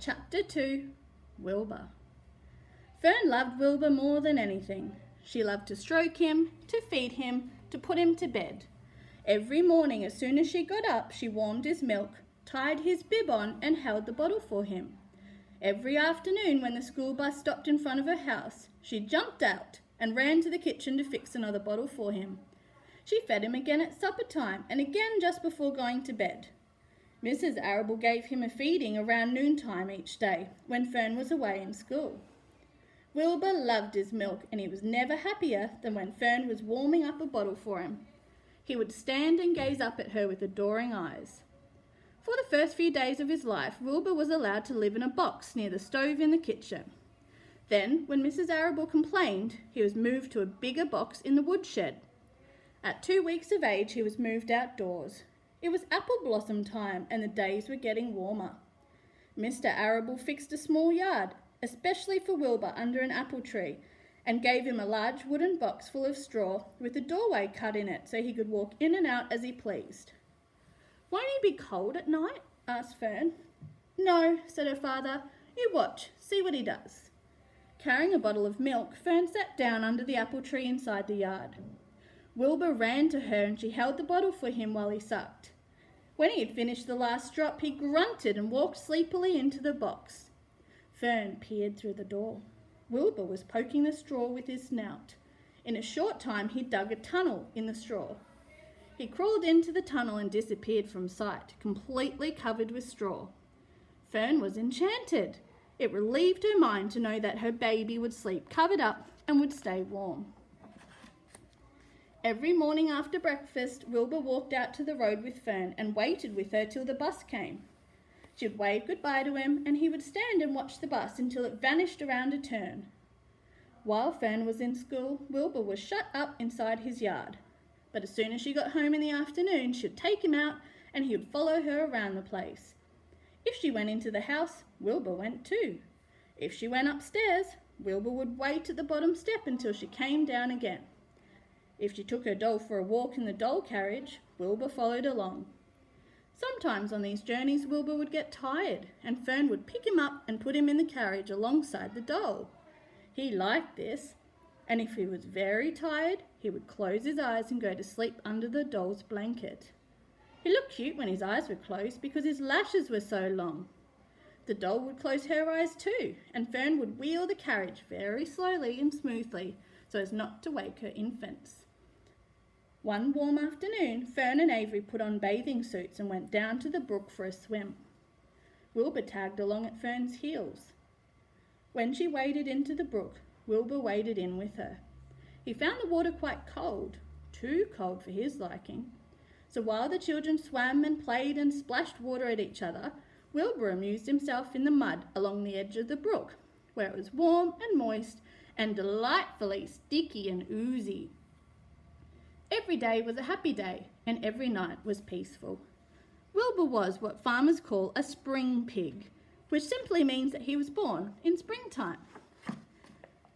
Chapter 2. Wilbur. Fern loved Wilbur more than anything. She loved to stroke him, to feed him, to put him to bed. Every morning as soon as she got up, she warmed his milk, tied his bib on and held the bottle for him. Every afternoon when the school bus stopped in front of her house, she jumped out and ran to the kitchen to fix another bottle for him. She fed him again at supper time and again just before going to bed. Mrs. Arable gave him a feeding around noontime each day when Fern was away in school. Wilbur loved his milk, and he was never happier than when Fern was warming up a bottle for him. He would stand and gaze up at her with adoring eyes. For the first few days of his life, Wilbur was allowed to live in a box near the stove in the kitchen. Then, when Mrs. Arable complained, he was moved to a bigger box in the woodshed. At 2 weeks of age, he was moved outdoors. It was apple blossom time, and the days were getting warmer. Mr. Arable fixed a small yard, especially for Wilbur, under an apple tree, and gave him a large wooden box full of straw with a doorway cut in it so he could walk in and out as he pleased. "Won't he be cold at night?" asked Fern. "No," said her father. "You watch, see what he does." Carrying a bottle of milk, Fern sat down under the apple tree inside the yard. Wilbur ran to her and she held the bottle for him while he sucked. When he had finished the last drop, he grunted and walked sleepily into the box. Fern peered through the door. Wilbur was poking the straw with his snout. In a short time, he dug a tunnel in the straw. He crawled into the tunnel and disappeared from sight, completely covered with straw. Fern was enchanted. It relieved her mind to know that her baby would sleep covered up and would stay warm. Every morning after breakfast, Wilbur walked out to the road with Fern and waited with her till the bus came. She would wave goodbye to him and he would stand and watch the bus until it vanished around a turn. While Fern was in school, Wilbur was shut up inside his yard. But as soon as she got home in the afternoon, she'd take him out and he would follow her around the place. If she went into the house, Wilbur went too. If she went upstairs, Wilbur would wait at the bottom step until she came down again. If she took her doll for a walk in the doll carriage, Wilbur followed along. Sometimes on these journeys, Wilbur would get tired, and Fern would pick him up and put him in the carriage alongside the doll. He liked this, and if he was very tired, he would close his eyes and go to sleep under the doll's blanket. He looked cute when his eyes were closed because his lashes were so long. The doll would close her eyes too, and Fern would wheel the carriage very slowly and smoothly so as not to wake her infants. One warm afternoon, Fern and Avery put on bathing suits and went down to the brook for a swim. Wilbur tagged along at Fern's heels. When she waded into the brook, Wilbur waded in with her. He found the water quite cold, too cold for his liking. So while the children swam and played and splashed water at each other, Wilbur amused himself in the mud along the edge of the brook, where it was warm and moist and delightfully sticky and oozy. Every day was a happy day, and every night was peaceful. Wilbur was what farmers call a spring pig, which simply means that he was born in springtime.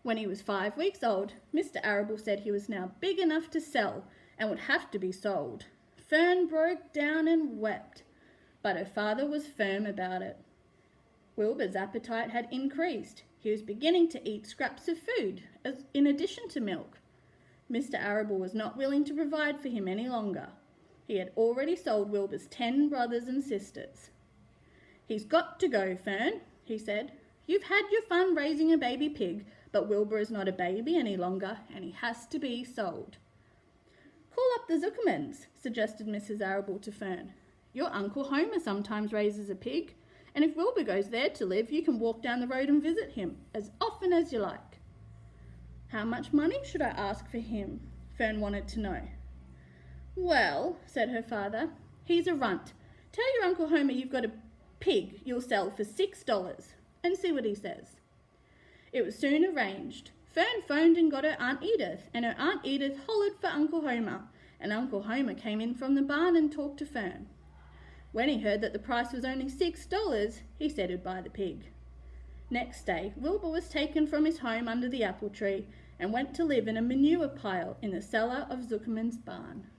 When he was 5 weeks old, Mr. Arable said he was now big enough to sell and would have to be sold. Fern broke down and wept, but her father was firm about it. Wilbur's appetite had increased. He was beginning to eat scraps of food in addition to milk. Mr. Arable was not willing to provide for him any longer. He had already sold Wilbur's 10 brothers and sisters. "He's got to go, Fern," he said. "You've had your fun raising a baby pig, but Wilbur is not a baby any longer, and he has to be sold." "Call up the Zuckermans," suggested Mrs. Arable to Fern. "Your Uncle Homer sometimes raises a pig, and if Wilbur goes there to live, you can walk down the road and visit him as often as you like." "How much money should I ask for him?" Fern wanted to know. "Well," said her father, "he's a runt. Tell your Uncle Homer you've got a pig you'll sell for $6 and see what he says." It was soon arranged. Fern phoned and got her Aunt Edith, and her Aunt Edith hollered for Uncle Homer, and Uncle Homer came in from the barn and talked to Fern. When he heard that the price was only $6, he said he'd buy the pig. Next day, Wilbur was taken from his home under the apple tree and went to live in a manure pile in the cellar of Zuckerman's barn.